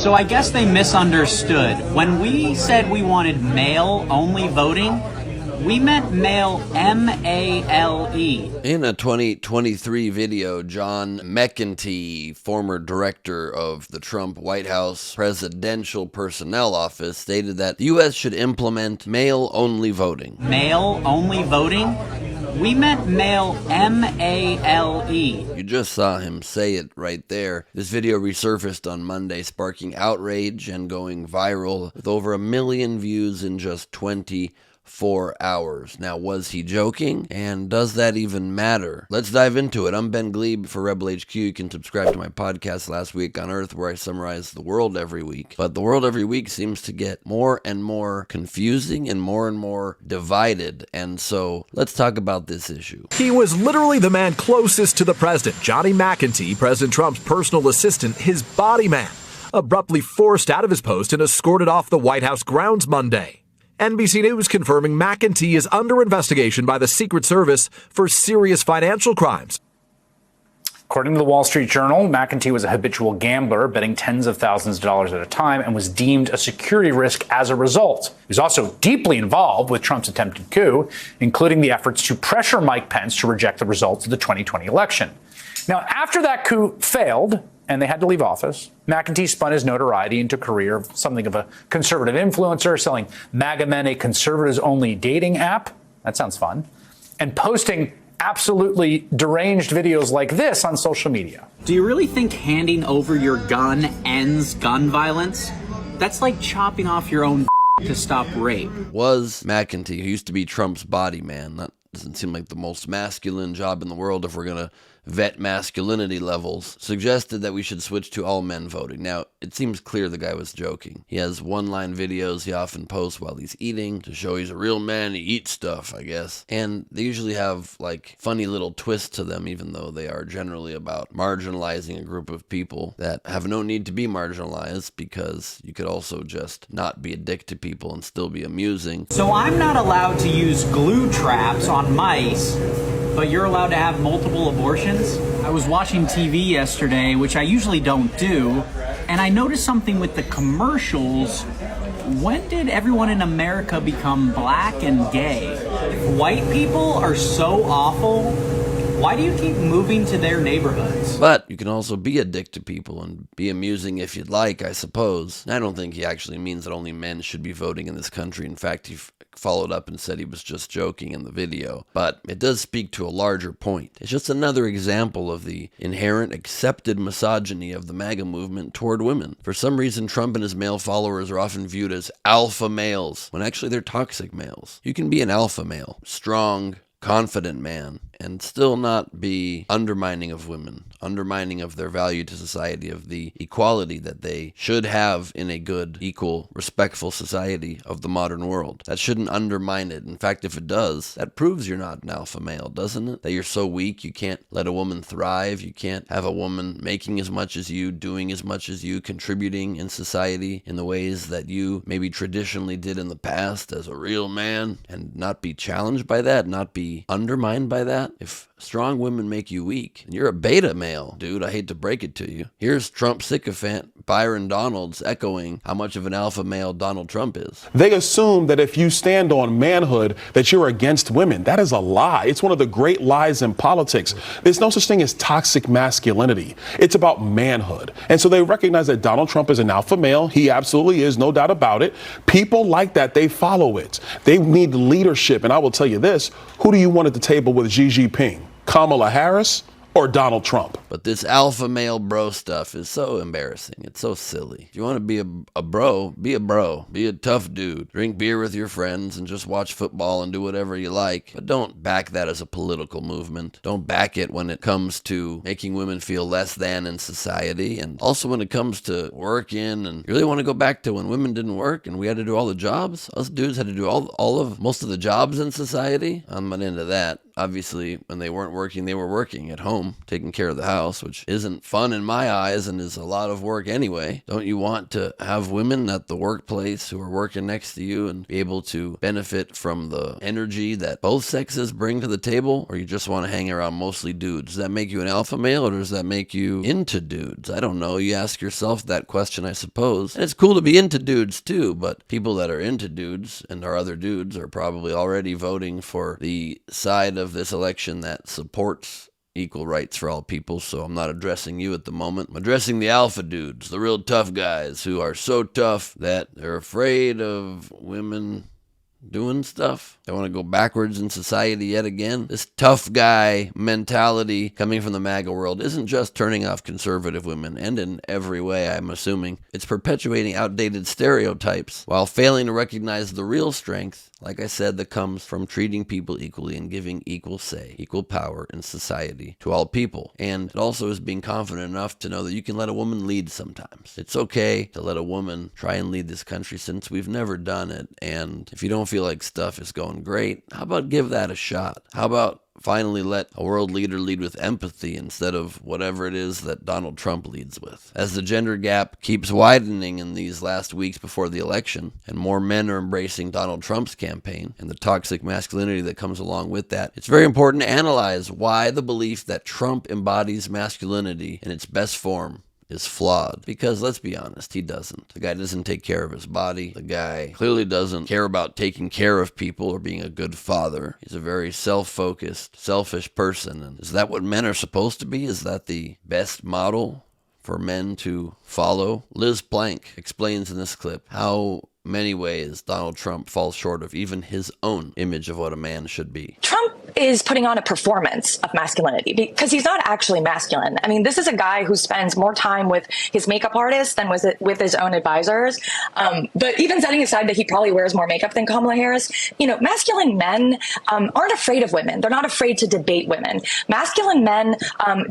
So I guess they misunderstood. When we said we wanted male-only voting, we meant male, M-A-L-E. In a 2023 video, John McEntee, former director of the Trump White House Presidential Personnel Office, stated that the U.S. should implement male-only voting. Male-only voting? We meant male, M-A-L-E. You just saw him say it right there. This video resurfaced on Monday, sparking outrage and going viral with over 1 million views in just 24 hours. Now, was he joking? And does that even matter? Let's dive into it. I'm Ben Gleib for Rebel HQ. You can subscribe to my podcast Last Week on Earth, where I summarize the world every week. But the world every week seems to get more and more confusing and more divided. And so let's talk about this issue. He was literally the man closest to the president, Johnny McEntee, President Trump's personal assistant, his body man, abruptly forced out of his post and escorted off the White House grounds Monday. NBC News confirming McEntee is under investigation by the Secret Service for serious financial crimes. According to the Wall Street Journal, McEntee was a habitual gambler, betting tens of thousands of dollars at a time, and was deemed a security risk as a result. He was also deeply involved with Trump's attempted coup, including the efforts to pressure Mike Pence to reject the results of the 2020 election. Now, after that coup failed, and they had to leave office, McEntee spun his notoriety into a career of something of a conservative influencer, selling MAGA men a conservatives-only dating app. That sounds fun. And posting absolutely deranged videos like this on social media. Do you really think handing over your gun ends gun violence? That's like chopping off your own to stop rape. Was McEntee, who used to be Trump's body man, that doesn't seem like the most masculine job in the world if we're going to vet masculinity levels, suggested that we should switch to all men voting. Now, it seems clear the guy was joking. He has one-line videos he often posts while he's eating to show he's a real man. He eats stuff, I guess. And they usually have, like, funny little twists to them, even though they are generally about marginalizing a group of people that have no need to be marginalized, because you could also just not be a dick to people and still be amusing. So I'm not allowed to use glue traps on mice, but you're allowed to have multiple abortions? I was watching TV yesterday, which I usually don't do, and I noticed something with the commercials. When did everyone in America become black and gay? If white people are so awful, why do you keep moving to their neighborhoods? But you can also be a dick to people and be amusing if you'd like, I suppose. I don't think he actually means that only men should be voting in this country. In fact, he followed up and said he was just joking in the video. But it does speak to a larger point. It's just another example of the inherent accepted misogyny of the MAGA movement toward women. For some reason, Trump and his male followers are often viewed as alpha males, when actually they're toxic males. You can be an alpha male, strong, confident man, and still not be undermining of women, undermining of their value to society, of the equality that they should have in a good, equal, respectful society of the modern world. That shouldn't undermine it. In fact, if it does, that proves you're not an alpha male, doesn't it? That you're so weak, you can't let a woman thrive, you can't have a woman making as much as you, doing as much as you, contributing in society in the ways that you maybe traditionally did in the past as a real man, and not be challenged by that, not be undermined by that. If strong women make you weak, and you're a beta male, dude, I hate to break it to you. Here's Trump sycophant Byron Donalds echoing how much of an alpha male Donald Trump is. They assume that if you stand on manhood, that you're against women. That is a lie. It's one of the great lies in politics. There's no such thing as toxic masculinity. It's about manhood. And so they recognize that Donald Trump is an alpha male. He absolutely is, no doubt about it. People like that, they follow it. They need leadership. And I will tell you this, who do you want at the table with Xi Jinping? Kamala Harris or Donald Trump? But this alpha male bro stuff is so embarrassing. It's so silly. If you want to be a bro, be a bro. Be a tough dude. Drink beer with your friends and just watch football and do whatever you like. But don't back that as a political movement. Don't back it when it comes to making women feel less than in society. And also when it comes to working, and you really want to go back to when women didn't work and we had to do all the jobs? Us dudes had to do most of the jobs in society? I'm not into that. obviously, when they weren't working, they were working at home, taking care of the house, which isn't fun in my eyes and is a lot of work anyway. Don't you want to have women at the workplace who are working next to you and be able to benefit from the energy that both sexes bring to the table? Or you just want to hang around mostly dudes? Does that make you an alpha male, or does that make you into dudes? I don't know. You ask yourself that question, I suppose. And it's cool to be into dudes too, but people that are into dudes and are other dudes are probably already voting for the side of this election that supports equal rights for all people, so I'm not addressing you at the moment. I'm addressing the alpha dudes, the real tough guys who are so tough that they're afraid of women doing stuff. They want to go backwards in society yet again. This tough guy mentality coming from the MAGA world isn't just turning off conservative women, and in every way, I'm assuming. It's perpetuating outdated stereotypes while failing to recognize the real strength, like I said, that comes from treating people equally and giving equal say, equal power in society to all people. And it also is being confident enough to know that you can let a woman lead sometimes. It's okay to let a woman try and lead this country since we've never done it. And if you don't feel like stuff is going great, how about give that a shot? How about finally let a world leader lead with empathy instead of whatever it is that Donald Trump leads with? As the gender gap keeps widening in these last weeks before the election, and more men are embracing Donald Trump's campaign and the toxic masculinity that comes along with that, it's very important to analyze why the belief that Trump embodies masculinity in its best form is flawed. Because let's be honest, he doesn't. The guy doesn't take care of his body. The guy clearly doesn't care about taking care of people or being a good father. He's a very self-focused, selfish person. And is that what men are supposed to be? Is that the best model for men to follow? Liz Plank explains in this clip how many ways Donald Trump falls short of even his own image of what a man should be. Trump is putting on a performance of masculinity because he's not actually masculine. I mean, this is a guy who spends more time with his makeup artist than with his own advisors. But even setting aside that he probably wears more makeup than Kamala Harris, masculine men aren't afraid of women. They're not afraid to debate women. Masculine men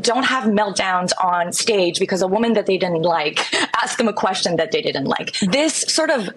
don't have meltdowns on stage because a woman that they didn't like asked them a question that they didn't like. This sort of,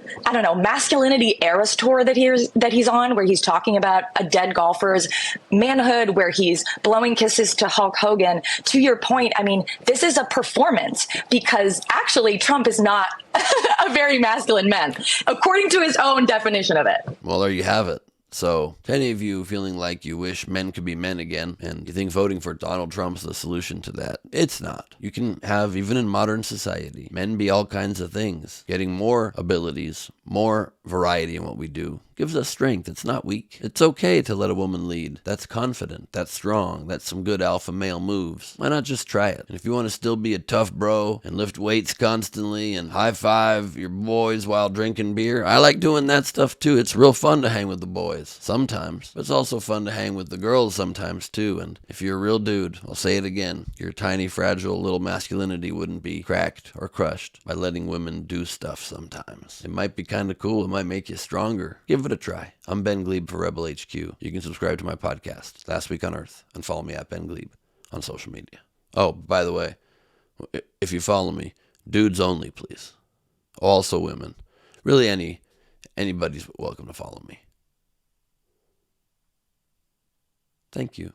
masculinity Eras tour that he's on, where he's talking about a dead golfer's manhood, where he's blowing kisses to Hulk Hogan. To your point, I mean, this is a performance because actually Trump is not a very masculine man, according to his own definition of it. Well, there you have it. So, to any of you feeling like you wish men could be men again, and you think voting for Donald Trump's the solution to that, it's not. You can have, even in modern society, men be all kinds of things. Getting more abilities, more variety in what we do, gives us strength. It's not weak. It's okay to let a woman lead. That's confident. That's strong. That's some good alpha male moves. Why not just try it? And if you want to still be a tough bro and lift weights constantly and high five your boys while drinking beer, I like doing that stuff too. It's real fun to hang with the boys sometimes, but it's also fun to hang with the girls sometimes too. And if you're a real dude, I'll say it again, your tiny fragile little masculinity wouldn't be cracked or crushed by letting women do stuff sometimes. It might be kind of cool. It might make you stronger. Give it a try. I'm Ben Gleib for Rebel HQ. You can subscribe to my podcast, Last Week on Earth, and follow me at Ben Gleib on social media. Oh, by the way, if you follow me, dudes only, please. Also women. Really anybody's welcome to follow me. Thank you.